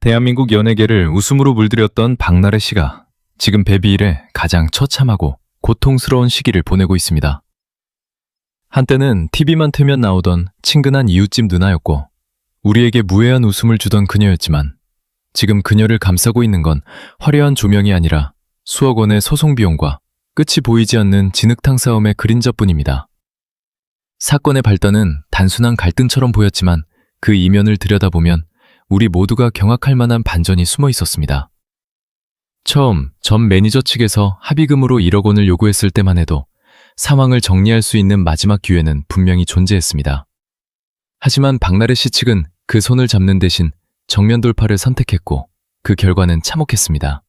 대한민국 연예계를 웃음으로 물들였던 박나래 씨가 지금 데뷔 이래 가장 처참하고 고통스러운 시기를 보내고 있습니다. 한때는 TV만 틀면 나오던 친근한 이웃집 누나였고 우리에게 무해한 웃음을 주던 그녀였지만 지금 그녀를 감싸고 있는 건 화려한 조명이 아니라 수억 원의 소송 비용과 끝이 보이지 않는 진흙탕 싸움의 그림자뿐입니다. 사건의 발단은 단순한 갈등처럼 보였지만 그 이면을 들여다보면 우리 모두가 경악할 만한 반전이 숨어 있었습니다. 처음 전 매니저 측에서 합의금으로 1억 원을 요구했을 때만 해도 상황을 정리할 수 있는 마지막 기회는 분명히 존재했습니다. 하지만 박나래 씨 측은 그 손을 잡는 대신 정면 돌파를 선택했고 그 결과는 참혹했습니다.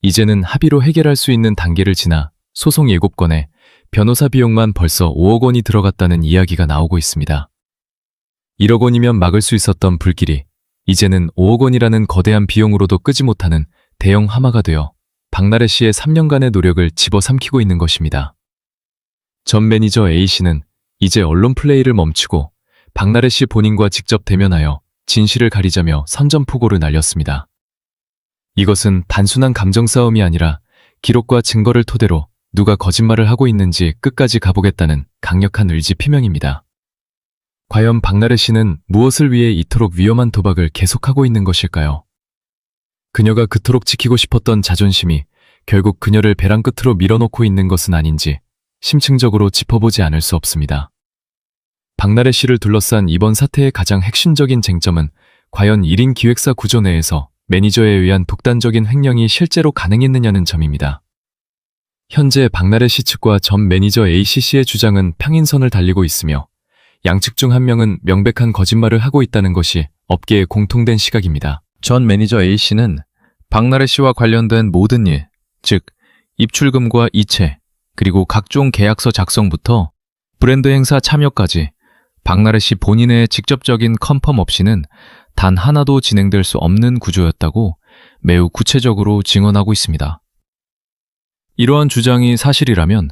이제는 합의로 해결할 수 있는 단계를 지나 소송 예고건에 변호사 비용만 벌써 5억 원이 들어갔다는 이야기가 나오고 있습니다. 1억 원이면 막을 수 있었던 불길이 이제는 5억 원이라는 거대한 비용으로도 끄지 못하는 대형 하마가 되어 박나래 씨의 3년간의 노력을 집어삼키고 있는 것입니다. 전 매니저 A씨는 이제 언론 플레이를 멈추고 박나래 씨 본인과 직접 대면하여 진실을 가리자며 선전포고를 날렸습니다. 이것은 단순한 감정 싸움이 아니라 기록과 증거를 토대로 누가 거짓말을 하고 있는지 끝까지 가보겠다는 강력한 의지 표명입니다. 과연 박나래 씨는 무엇을 위해 이토록 위험한 도박을 계속하고 있는 것일까요? 그녀가 그토록 지키고 싶었던 자존심이 결국 그녀를 벼랑 끝으로 밀어놓고 있는 것은 아닌지 심층적으로 짚어보지 않을 수 없습니다. 박나래 씨를 둘러싼 이번 사태의 가장 핵심적인 쟁점은 과연 1인 기획사 구조 내에서 매니저에 의한 독단적인 횡령이 실제로 가능했느냐는 점입니다. 현재 박나래 씨 측과 전 매니저 A씨의 주장은 평행선을 달리고 있으며 양측 중 한 명은 명백한 거짓말을 하고 있다는 것이 업계의 공통된 시각입니다. 전 매니저 A씨는 박나래 씨와 관련된 모든 일, 즉 입출금과 이체, 그리고 각종 계약서 작성부터 브랜드 행사 참여까지 박나래 씨 본인의 직접적인 컨펌 없이는 단 하나도 진행될 수 없는 구조였다고 매우 구체적으로 증언하고 있습니다. 이러한 주장이 사실이라면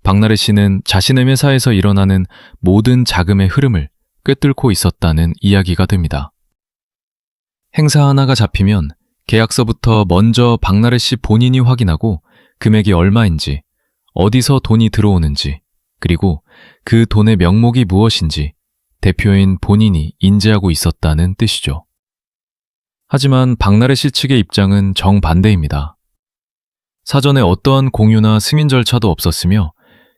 박나래 씨는 자신의 회사에서 일어나는 모든 자금의 흐름을 꿰뚫고 있었다는 이야기가 됩니다. 행사 하나가 잡히면 계약서부터 먼저 박나래 씨 본인이 확인하고 금액이 얼마인지, 어디서 돈이 들어오는지, 그리고 그 돈의 명목이 무엇인지 대표인 본인이 인지하고 있었다는 뜻이죠. 하지만 박나래 씨 측의 입장은 정반대입니다. 사전에 어떠한 공유나 승인 절차도 없었으며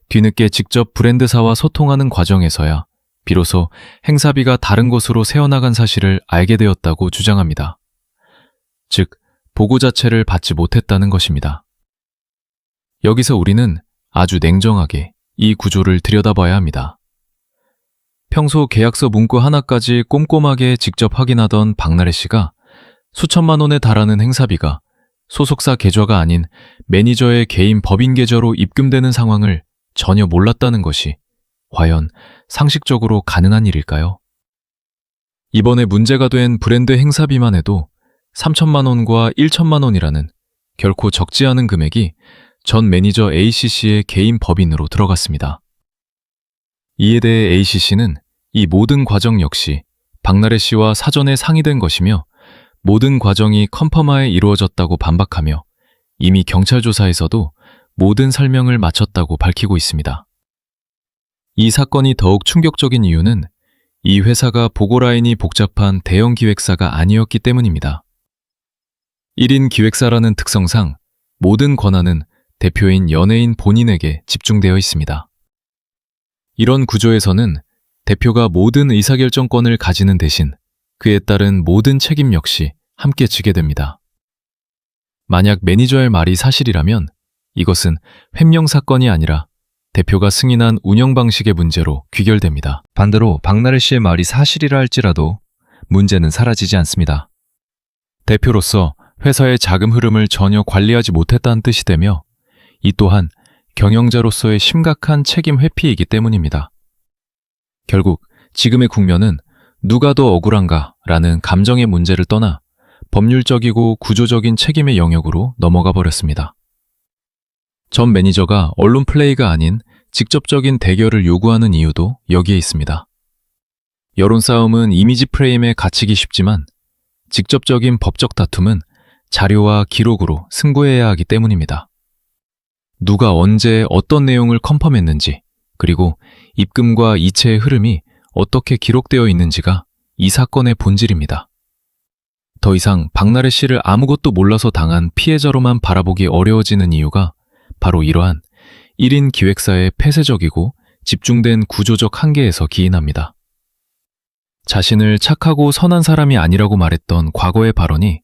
뒤늦게 직접 브랜드사와 소통하는 과정에서야 비로소 행사비가 다른 곳으로 새어나간 사실을 알게 되었다고 주장합니다. 즉, 보고 자체를 받지 못했다는 것입니다. 여기서 우리는 아주 냉정하게 이 구조를 들여다봐야 합니다. 평소 계약서 문구 하나까지 꼼꼼하게 직접 확인하던 박나래 씨가 수천만 원에 달하는 행사비가 소속사 계좌가 아닌 매니저의 개인 법인 계좌로 입금되는 상황을 전혀 몰랐다는 것이 과연 상식적으로 가능한 일일까요? 이번에 문제가 된 브랜드 행사비만 해도 3천만 원과 1천만 원이라는 결코 적지 않은 금액이 전 매니저 A씨의 개인 법인으로 들어갔습니다. 이에 대해 A씨는 이 모든 과정 역시 박나래 씨와 사전에 상의된 것이며 모든 과정이 컨펌하에 이루어졌다고 반박하며 이미 경찰 조사에서도 모든 설명을 마쳤다고 밝히고 있습니다. 이 사건이 더욱 충격적인 이유는 이 회사가 보고라인이 복잡한 대형 기획사가 아니었기 때문입니다. 1인 기획사라는 특성상 모든 권한은 대표인 연예인 본인에게 집중되어 있습니다. 이런 구조에서는 대표가 모든 의사결정권을 가지는 대신 그에 따른 모든 책임 역시 함께 지게 됩니다. 만약 매니저의 말이 사실이라면 이것은 횡령 사건이 아니라 대표가 승인한 운영 방식의 문제로 귀결됩니다. 반대로 박나래 씨의 말이 사실이라 할지라도 문제는 사라지지 않습니다. 대표로서 회사의 자금 흐름을 전혀 관리하지 못했다는 뜻이 되며 이 또한 경영자로서의 심각한 책임 회피이기 때문입니다. 결국 지금의 국면은 누가 더 억울한가라는 감정의 문제를 떠나 법률적이고 구조적인 책임의 영역으로 넘어가 버렸습니다. 전 매니저가 언론 플레이가 아닌 직접적인 대결을 요구하는 이유도 여기에 있습니다. 여론 싸움은 이미지 프레임에 갇히기 쉽지만 직접적인 법적 다툼은 자료와 기록으로 승부해야 하기 때문입니다. 누가 언제 어떤 내용을 컨펌했는지, 그리고 입금과 이체의 흐름이 어떻게 기록되어 있는지가 이 사건의 본질입니다. 더 이상 박나래 씨를 아무것도 몰라서 당한 피해자로만 바라보기 어려워지는 이유가 바로 이러한 1인 기획사의 폐쇄적이고 집중된 구조적 한계에서 기인합니다. 자신을 착하고 선한 사람이 아니라고 말했던 과거의 발언이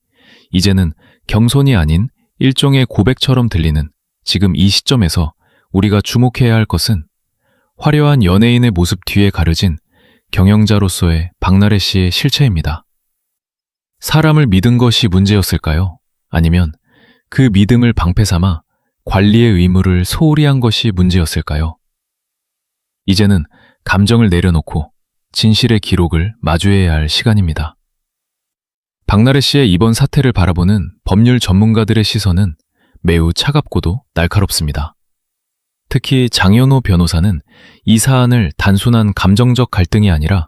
이제는 경손이 아닌 일종의 고백처럼 들리는 지금 이 시점에서 우리가 주목해야 할 것은 화려한 연예인의 모습 뒤에 가려진 경영자로서의 박나래 씨의 실체입니다. 사람을 믿은 것이 문제였을까요? 아니면 그 믿음을 방패 삼아 관리의 의무를 소홀히 한 것이 문제였을까요? 이제는 감정을 내려놓고 진실의 기록을 마주해야 할 시간입니다. 박나래 씨의 이번 사태를 바라보는 법률 전문가들의 시선은 매우 차갑고도 날카롭습니다. 특히 장현호 변호사는 이 사안을 단순한 감정적 갈등이 아니라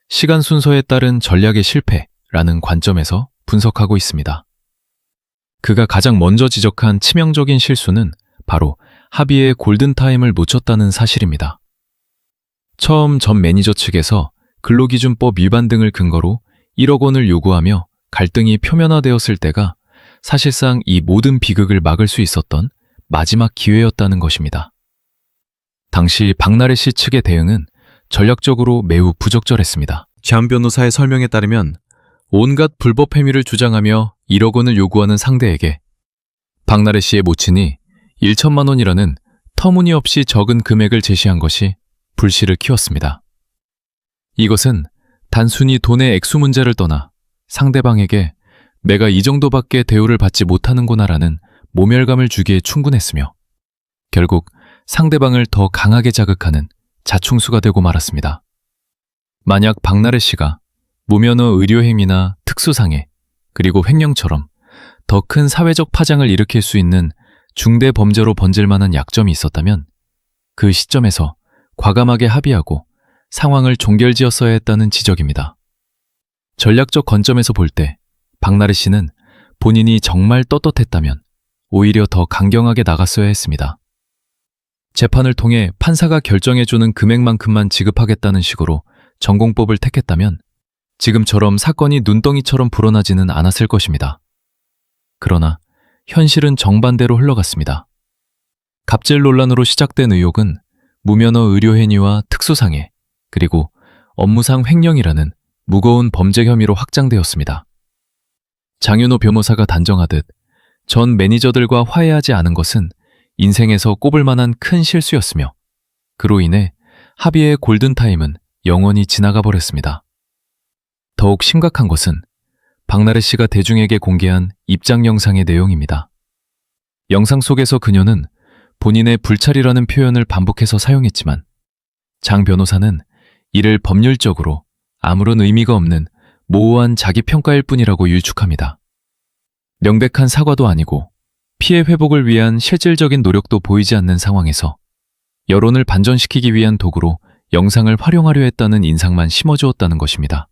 시간 순서에 따른 전략의 실패라는 관점에서 분석하고 있습니다. 그가 가장 먼저 지적한 치명적인 실수는 바로 합의의 골든타임을 놓쳤다는 사실입니다. 처음 전 매니저 측에서 근로기준법 위반 등을 근거로 1억 원을 요구하며 갈등이 표면화되었을 때가 사실상 이 모든 비극을 막을 수 있었던 마지막 기회였다는 것입니다. 당시 박나래 씨 측의 대응은 전략적으로 매우 부적절했습니다. 장 변호사의 설명에 따르면 온갖 불법 행위를 주장하며 1억 원을 요구하는 상대에게 박나래 씨의 모친이 1천만 원이라는 터무니없이 적은 금액을 제시한 것이 불씨를 키웠습니다. 이것은 단순히 돈의 액수 문제를 떠나 상대방에게 내가 이 정도밖에 대우를 받지 못하는구나라는 모멸감을 주기에 충분했으며 결국 상대방을 더 강하게 자극하는 자충수가 되고 말았습니다. 만약 박나래 씨가 무면허 의료행위나 특수상해 그리고 횡령처럼 더 큰 사회적 파장을 일으킬 수 있는 중대 범죄로 번질 만한 약점이 있었다면 그 시점에서 과감하게 합의하고 상황을 종결지었어야 했다는 지적입니다. 전략적 관점에서 볼 때 박나래 씨는 본인이 정말 떳떳했다면 오히려 더 강경하게 나갔어야 했습니다. 재판을 통해 판사가 결정해주는 금액만큼만 지급하겠다는 식으로 전공법을 택했다면 지금처럼 사건이 눈덩이처럼 불어나지는 않았을 것입니다. 그러나 현실은 정반대로 흘러갔습니다. 갑질 논란으로 시작된 의혹은 무면허 의료행위와 특수상해 그리고 업무상 횡령이라는 무거운 범죄 혐의로 확장되었습니다. 장윤호 변호사가 단정하듯 전 매니저들과 화해하지 않은 것은 인생에서 꼽을 만한 큰 실수였으며 그로 인해 합의의 골든타임은 영원히 지나가 버렸습니다. 더욱 심각한 것은 박나래 씨가 대중에게 공개한 입장 영상의 내용입니다. 영상 속에서 그녀는 본인의 불찰이라는 표현을 반복해서 사용했지만 장 변호사는 이를 법률적으로 아무런 의미가 없는 모호한 자기평가일 뿐이라고 유축합니다. 명백한 사과도 아니고 피해 회복을 위한 실질적인 노력도 보이지 않는 상황에서 여론을 반전시키기 위한 도구로 영상을 활용하려 했다는 인상만 심어주었다는 것입니다.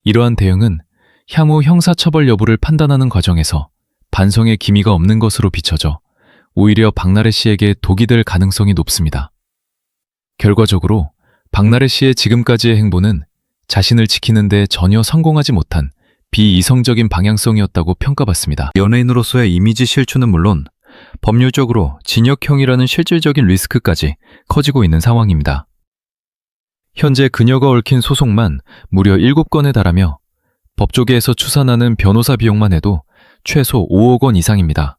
이러한 대응은 향후 형사처벌 여부를 판단하는 과정에서 반성의 기미가 없는 것으로 비춰져 오히려 박나래 씨에게 독이 될 가능성이 높습니다. 결과적으로 박나래 씨의 지금까지의 행보는 자신을 지키는 데 전혀 성공하지 못한 비이성적인 방향성이었다고 평가받습니다. 연예인으로서의 이미지 실추는 물론 법률적으로 징역형이라는 실질적인 리스크까지 커지고 있는 상황입니다. 현재 그녀가 얽힌 소송만 무려 7건에 달하며 법조계에서 추산하는 변호사 비용만 해도 최소 5억 원 이상입니다.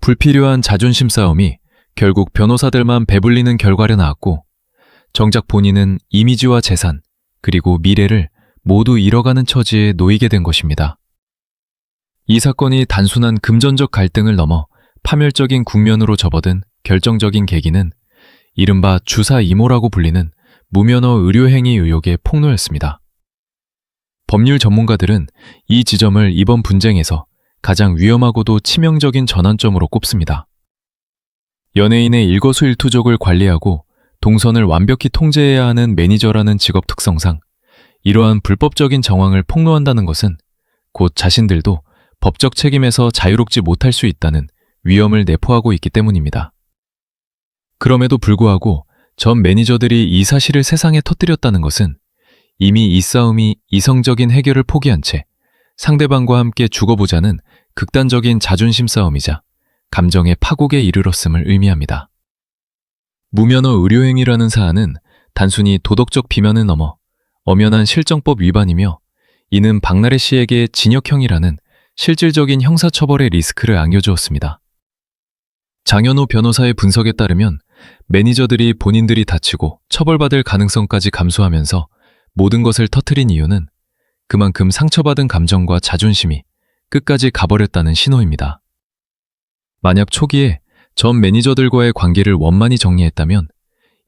불필요한 자존심 싸움이 결국 변호사들만 배불리는 결과로 나왔고 정작 본인은 이미지와 재산 그리고 미래를 모두 잃어가는 처지에 놓이게 된 것입니다. 이 사건이 단순한 금전적 갈등을 넘어 파멸적인 국면으로 접어든 결정적인 계기는 이른바 주사 이모라고 불리는 무면허 의료행위 의혹의 폭로였습니다. 법률 전문가들은 이 지점을 이번 분쟁에서 가장 위험하고도 치명적인 전환점으로 꼽습니다. 연예인의 일거수일투족을 관리하고 동선을 완벽히 통제해야 하는 매니저라는 직업 특성상 이러한 불법적인 정황을 폭로한다는 것은 곧 자신들도 법적 책임에서 자유롭지 못할 수 있다는 위험을 내포하고 있기 때문입니다. 그럼에도 불구하고 전 매니저들이 이 사실을 세상에 터뜨렸다는 것은 이미 이 싸움이 이성적인 해결을 포기한 채 상대방과 함께 죽어보자는 극단적인 자존심 싸움이자 감정의 파국에 이르렀음을 의미합니다. 무면허 의료행위라는 사안은 단순히 도덕적 비면을 넘어 엄연한 실정법 위반이며 이는 박나래 씨에게 징역형이라는 실질적인 형사처벌의 리스크를 안겨주었습니다. 장현호 변호사의 분석에 따르면 매니저들이 본인들이 다치고 처벌받을 가능성까지 감수하면서 모든 것을 터뜨린 이유는 그만큼 상처받은 감정과 자존심이 끝까지 가버렸다는 신호입니다. 만약 초기에 전 매니저들과의 관계를 원만히 정리했다면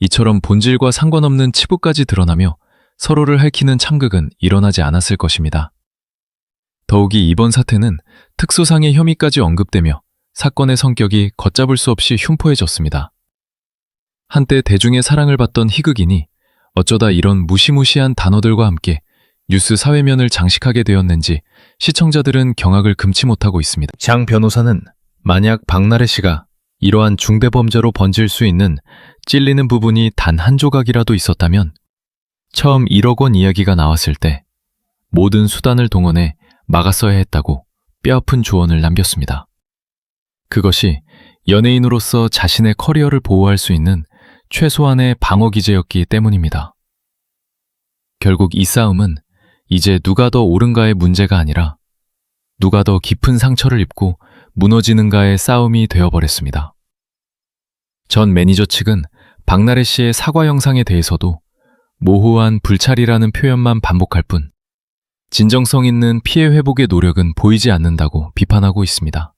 이처럼 본질과 상관없는 치부까지 드러나며 서로를 핥히는 참극은 일어나지 않았을 것입니다. 더욱이 이번 사태는 특수상해 혐의까지 언급되며 사건의 성격이 걷잡을 수 없이 흉포해졌습니다. 한때 대중의 사랑을 받던 희극인이 어쩌다 이런 무시무시한 단어들과 함께 뉴스 사회면을 장식하게 되었는지 시청자들은 경악을 금치 못하고 있습니다. 장 변호사는 만약 박나래 씨가 이러한 중대범죄로 번질 수 있는 찔리는 부분이 단 한 조각이라도 있었다면 처음 1억 원 이야기가 나왔을 때 모든 수단을 동원해 막았어야 했다고 뼈아픈 조언을 남겼습니다. 그것이 연예인으로서 자신의 커리어를 보호할 수 있는 최소한의 방어 기제였기 때문입니다. 결국 이 싸움은 이제 누가 더 옳은가의 문제가 아니라 누가 더 깊은 상처를 입고 무너지는가의 싸움이 되어버렸습니다. 전 매니저 측은 박나래 씨의 사과 영상에 대해서도 모호한 불찰이라는 표현만 반복할 뿐 진정성 있는 피해 회복의 노력은 보이지 않는다고 비판하고 있습니다.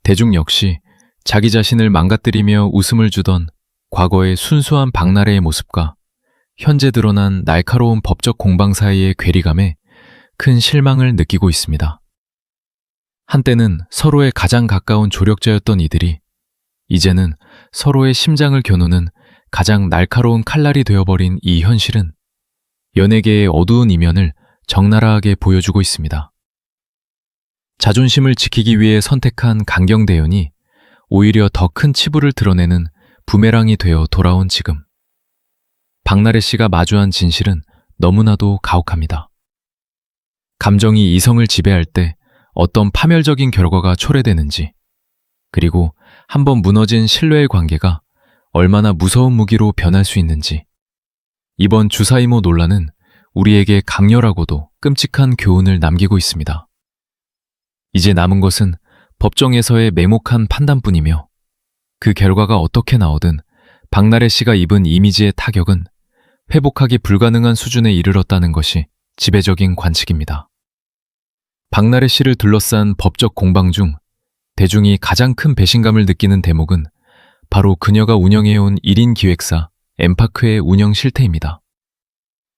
대중 역시 자기 자신을 망가뜨리며 웃음을 주던 과거의 순수한 박나래의 모습과 현재 드러난 날카로운 법적 공방 사이의 괴리감에 큰 실망을 느끼고 있습니다. 한때는 서로의 가장 가까운 조력자였던 이들이 이제는 서로의 심장을 겨누는 가장 날카로운 칼날이 되어버린 이 현실은 연예계의 어두운 이면을 적나라하게 보여주고 있습니다. 자존심을 지키기 위해 선택한 강경 대연이 오히려 더 큰 치부를 드러내는 부메랑이 되어 돌아온 지금. 박나래 씨가 마주한 진실은 너무나도 가혹합니다. 감정이 이성을 지배할 때 어떤 파멸적인 결과가 초래되는지, 그리고 한번 무너진 신뢰의 관계가 얼마나 무서운 무기로 변할 수 있는지, 이번 주사이모 논란은 우리에게 강렬하고도 끔찍한 교훈을 남기고 있습니다. 이제 남은 것은 법정에서의 매목한 판단뿐이며 그 결과가 어떻게 나오든 박나래 씨가 입은 이미지의 타격은 회복하기 불가능한 수준에 이르렀다는 것이 지배적인 관측입니다. 박나래 씨를 둘러싼 법적 공방 중 대중이 가장 큰 배신감을 느끼는 대목은 바로 그녀가 운영해온 1인 기획사 엠파크의 운영 실태입니다.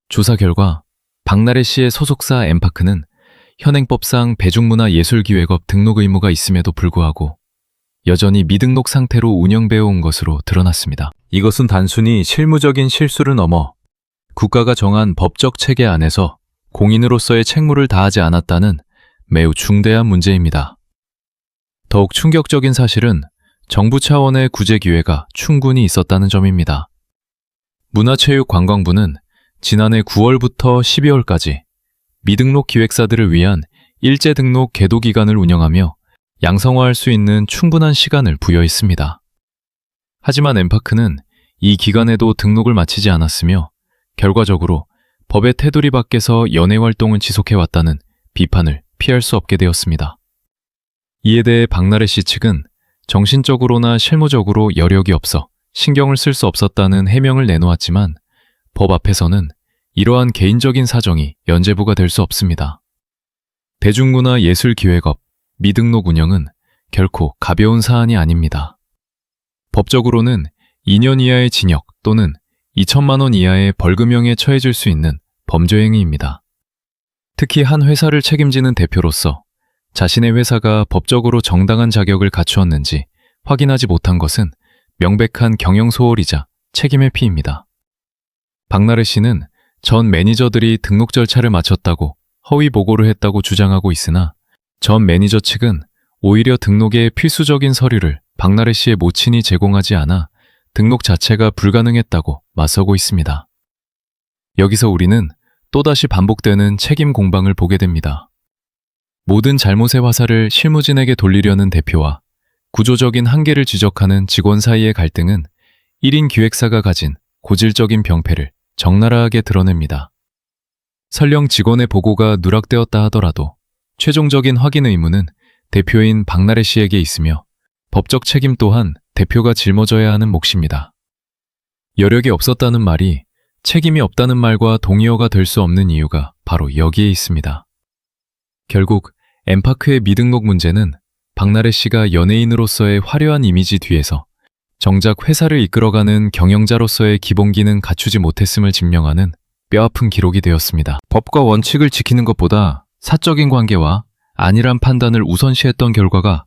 조사 결과 박나래 씨의 소속사 엠파크는 현행법상 대중문화예술기획업 등록 의무가 있음에도 불구하고 여전히 미등록 상태로 운영되어 온 것으로 드러났습니다. 이것은 단순히 실무적인 실수를 넘어 국가가 정한 법적 체계 안에서 공인으로서의 책무를 다하지 않았다는 매우 중대한 문제입니다. 더욱 충격적인 사실은 정부 차원의 구제 기회가 충분히 있었다는 점입니다. 문화체육관광부는 지난해 9월부터 12월까지 미등록 기획사들을 위한 일제 등록 계도 기간을 운영하며 양성화할 수 있는 충분한 시간을 부여했습니다. 하지만 엠파크는 이 기간에도 등록을 마치지 않았으며 결과적으로 법의 테두리 밖에서 연예 활동을 지속해왔다는 비판을 피할 수 없게 되었습니다. 이에 대해 박나래 씨 측은 정신적으로나 실무적으로 여력이 없어 신경을 쓸 수 없었다는 해명을 내놓았지만 법 앞에서는 이러한 개인적인 사정이 연재부가 될 수 없습니다. 대중문화예술기획업, 미등록 운영은 결코 가벼운 사안이 아닙니다. 법적으로는 2년 이하의 징역 또는 2천만 원 이하의 벌금형에 처해질 수 있는 범죄 행위입니다. 특히 한 회사를 책임지는 대표로서 자신의 회사가 법적으로 정당한 자격을 갖추었는지 확인하지 못한 것은 명백한 경영 소홀이자 책임의 피입니다. 박나래 씨는 전 매니저들이 등록 절차를 마쳤다고 허위 보고를 했다고 주장하고 있으나 전 매니저 측은 오히려 등록에 필수적인 서류를 박나래 씨의 모친이 제공하지 않아 등록 자체가 불가능했다고 맞서고 있습니다. 여기서 우리는 또다시 반복되는 책임 공방을 보게 됩니다. 모든 잘못의 화살을 실무진에게 돌리려는 대표와 구조적인 한계를 지적하는 직원 사이의 갈등은 1인 기획사가 가진 고질적인 병폐를 적나라하게 드러냅니다. 설령 직원의 보고가 누락되었다 하더라도 최종적인 확인 의무는 대표인 박나래 씨에게 있으며 법적 책임 또한 대표가 짊어져야 하는 몫입니다. 여력이 없었다는 말이 책임이 없다는 말과 동의어가 될 수 없는 이유가 바로 여기에 있습니다. 결국 엠파크의 미등록 문제는 박나래 씨가 연예인으로서의 화려한 이미지 뒤에서 정작 회사를 이끌어가는 경영자로서의 기본기는 갖추지 못했음을 증명하는 뼈아픈 기록이 되었습니다. 법과 원칙을 지키는 것보다 사적인 관계와 안일한 판단을 우선시했던 결과가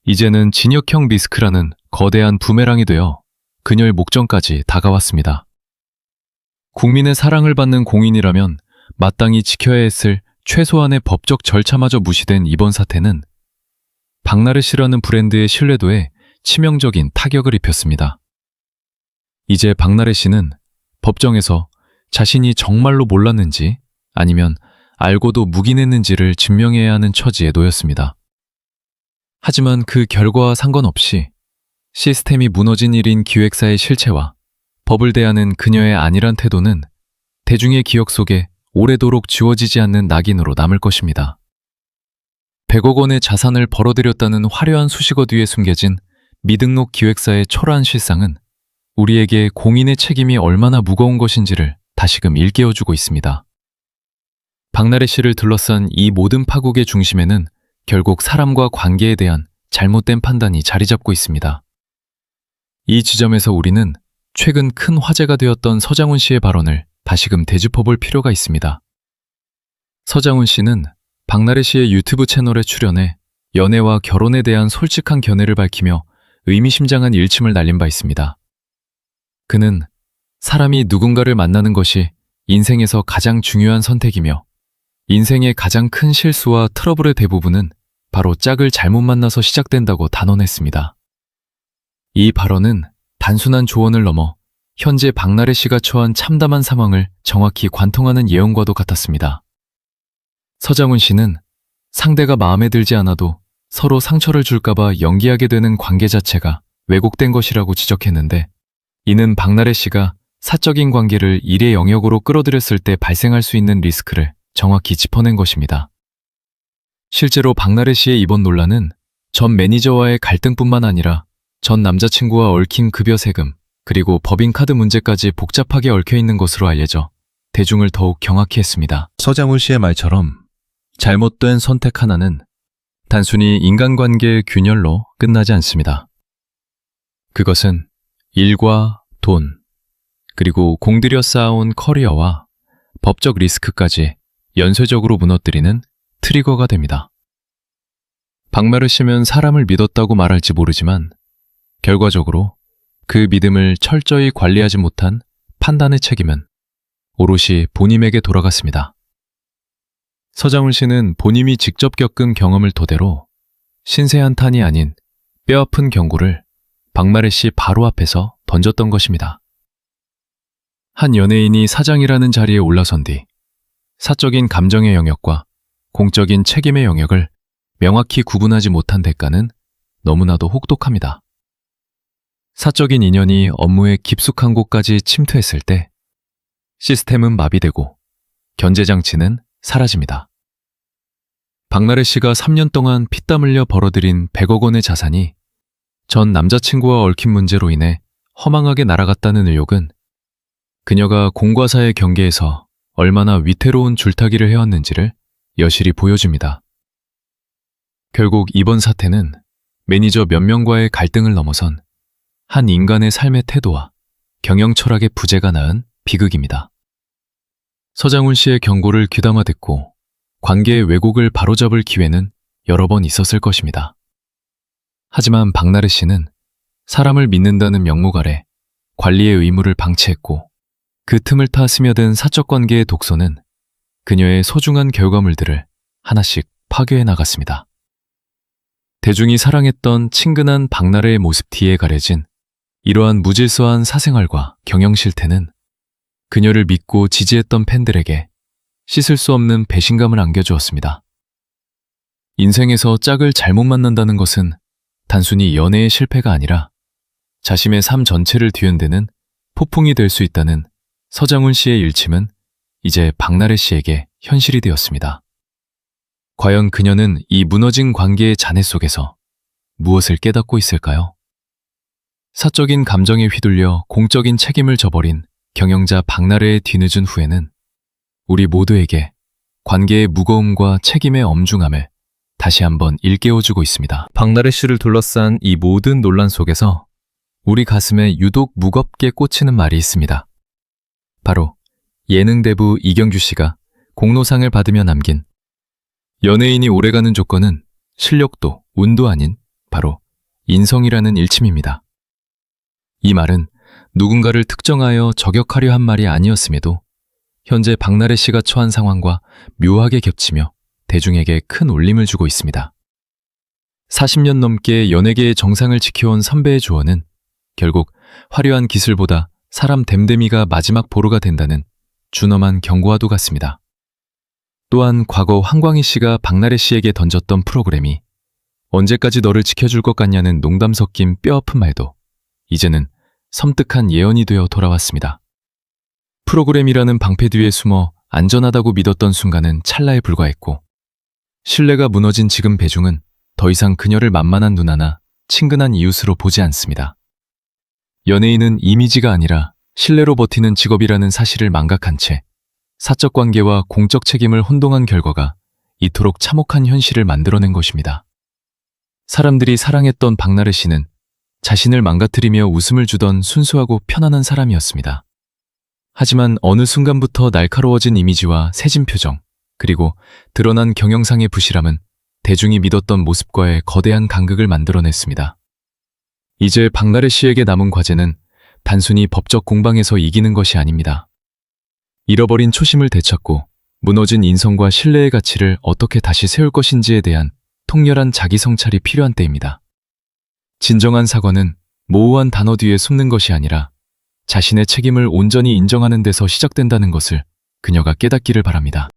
이제는 진역형 리스크라는 거대한 부메랑이 되어 그녀의 목전까지 다가왔습니다. 국민의 사랑을 받는 공인이라면 마땅히 지켜야 했을 최소한의 법적 절차마저 무시된 이번 사태는 박나래 씨라는 브랜드의 신뢰도에 치명적인 타격을 입혔습니다. 이제 박나래 씨는 법정에서 자신이 정말로 몰랐는지 아니면 알고도 묵인했는지를 증명해야 하는 처지에 놓였습니다. 하지만 그 결과와 상관없이 시스템이 무너진 일인 기획사의 실체와 법을 대하는 그녀의 안일한 태도는 대중의 기억 속에 오래도록 지워지지 않는 낙인으로 남을 것입니다. 100억 원의 자산을 벌어들였다는 화려한 수식어 뒤에 숨겨진 미등록 기획사의 초라한 실상은 우리에게 공인의 책임이 얼마나 무거운 것인지를 다시금 일깨워주고 있습니다. 박나래 씨를 둘러싼 이 모든 파국의 중심에는 결국 사람과 관계에 대한 잘못된 판단이 자리 잡고 있습니다. 이 지점에서 우리는 최근 큰 화제가 되었던 서장훈 씨의 발언을 다시금 되짚어볼 필요가 있습니다. 서장훈 씨는 박나래 씨의 유튜브 채널에 출연해 연애와 결혼에 대한 솔직한 견해를 밝히며 의미심장한 일침을 날린 바 있습니다. 그는 사람이 누군가를 만나는 것이 인생에서 가장 중요한 선택이며 인생의 가장 큰 실수와 트러블의 대부분은 바로 짝을 잘못 만나서 시작된다고 단언했습니다. 이 발언은 단순한 조언을 넘어 현재 박나래 씨가 처한 참담한 상황을 정확히 관통하는 예언과도 같았습니다. 서장훈 씨는 상대가 마음에 들지 않아도 서로 상처를 줄까봐 연기하게 되는 관계 자체가 왜곡된 것이라고 지적했는데, 이는 박나래 씨가 사적인 관계를 일의 영역으로 끌어들였을 때 발생할 수 있는 리스크를 정확히 짚어낸 것입니다. 실제로 박나래 씨의 이번 논란은 전 매니저와의 갈등뿐만 아니라 전 남자친구와 얽힌 급여 세금, 그리고 법인카드 문제까지 복잡하게 얽혀있는 것으로 알려져 대중을 더욱 경악해 했습니다. 서장훈 씨의 말처럼 잘못된 선택 하나는 단순히 인간관계의 균열로 끝나지 않습니다. 그것은 일과 돈, 그리고 공들여 쌓아온 커리어와 법적 리스크까지 연쇄적으로 무너뜨리는 트리거가 됩니다. 박나래 씨는 사람을 믿었다고 말할지 모르지만 결과적으로 그 믿음을 철저히 관리하지 못한 판단의 책임은 오롯이 본인에게 돌아갔습니다. 서장훈 씨는 본인이 직접 겪은 경험을 토대로 신세한탄이 아닌 뼈아픈 경고를 박나래 씨 바로 앞에서 던졌던 것입니다. 한 연예인이 사장이라는 자리에 올라선 뒤 사적인 감정의 영역과 공적인 책임의 영역을 명확히 구분하지 못한 대가는 너무나도 혹독합니다. 사적인 인연이 업무의 깊숙한 곳까지 침투했을 때 시스템은 마비되고 견제장치는 사라집니다. 박나래 씨가 3년 동안 피땀 흘려 벌어들인 100억 원의 자산이 전 남자친구와 얽힌 문제로 인해 허망하게 날아갔다는 의혹은 그녀가 공과 사의 경계에서 얼마나 위태로운 줄타기를 해왔는지를 여실히 보여줍니다. 결국 이번 사태는 매니저 몇 명과의 갈등을 넘어선 한 인간의 삶의 태도와 경영 철학의 부재가 낳은 비극입니다. 서장훈 씨의 경고를 귀담아 듣고 관계의 왜곡을 바로잡을 기회는 여러 번 있었을 것입니다. 하지만 박나래 씨는 사람을 믿는다는 명목 아래 관리의 의무를 방치했고 그 틈을 타 스며든 사적 관계의 독소는 그녀의 소중한 결과물들을 하나씩 파괴해 나갔습니다. 대중이 사랑했던 친근한 박나래의 모습 뒤에 가려진 이러한 무질서한 사생활과 경영 실태는 그녀를 믿고 지지했던 팬들에게 씻을 수 없는 배신감을 안겨주었습니다. 인생에서 짝을 잘못 만난다는 것은 단순히 연애의 실패가 아니라 자신의 삶 전체를 뒤흔드는 폭풍이 될 수 있다는 서장훈 씨의 일침은 이제 박나래 씨에게 현실이 되었습니다. 과연 그녀는 이 무너진 관계의 잔해 속에서 무엇을 깨닫고 있을까요? 사적인 감정에 휘둘려 공적인 책임을 져버린 경영자 박나래의 뒤늦은 후회는 우리 모두에게 관계의 무거움과 책임의 엄중함을 다시 한번 일깨워주고 있습니다. 박나래 씨를 둘러싼 이 모든 논란 속에서 우리 가슴에 유독 무겁게 꽂히는 말이 있습니다. 바로 예능 대부 이경규 씨가 공로상을 받으며 남긴 연예인이 오래가는 조건은 실력도 운도 아닌 바로 인성이라는 일침입니다. 이 말은 누군가를 특정하여 저격하려 한 말이 아니었음에도 현재 박나래 씨가 처한 상황과 묘하게 겹치며 대중에게 큰 울림을 주고 있습니다. 40년 넘게 연예계의 정상을 지켜온 선배의 조언은 결국 화려한 기술보다 사람 됨됨이가 마지막 보루가 된다는 준엄한 경고와도 같습니다. 또한 과거 황광희 씨가 박나래 씨에게 던졌던 프로그램이 언제까지 너를 지켜줄 것 같냐는 농담 섞인 뼈아픈 말도 이제는 섬뜩한 예언이 되어 돌아왔습니다. 프로그램이라는 방패 뒤에 숨어 안전하다고 믿었던 순간은 찰나에 불과했고 신뢰가 무너진 지금 배중은 더 이상 그녀를 만만한 누나나 친근한 이웃으로 보지 않습니다. 연예인은 이미지가 아니라 신뢰로 버티는 직업이라는 사실을 망각한 채 사적 관계와 공적 책임을 혼동한 결과가 이토록 참혹한 현실을 만들어낸 것입니다. 사람들이 사랑했던 박나래 씨는 자신을 망가뜨리며 웃음을 주던 순수하고 편안한 사람이었습니다. 하지만 어느 순간부터 날카로워진 이미지와 새진 표정, 그리고 드러난 경영상의 부실함은 대중이 믿었던 모습과의 거대한 간극을 만들어냈습니다. 이제 박나래 씨에게 남은 과제는 단순히 법적 공방에서 이기는 것이 아닙니다. 잃어버린 초심을 되찾고 무너진 인성과 신뢰의 가치를 어떻게 다시 세울 것인지에 대한 통렬한 자기 성찰이 필요한 때입니다. 진정한 사과는 모호한 단어 뒤에 숨는 것이 아니라 자신의 책임을 온전히 인정하는 데서 시작된다는 것을 그녀가 깨닫기를 바랍니다.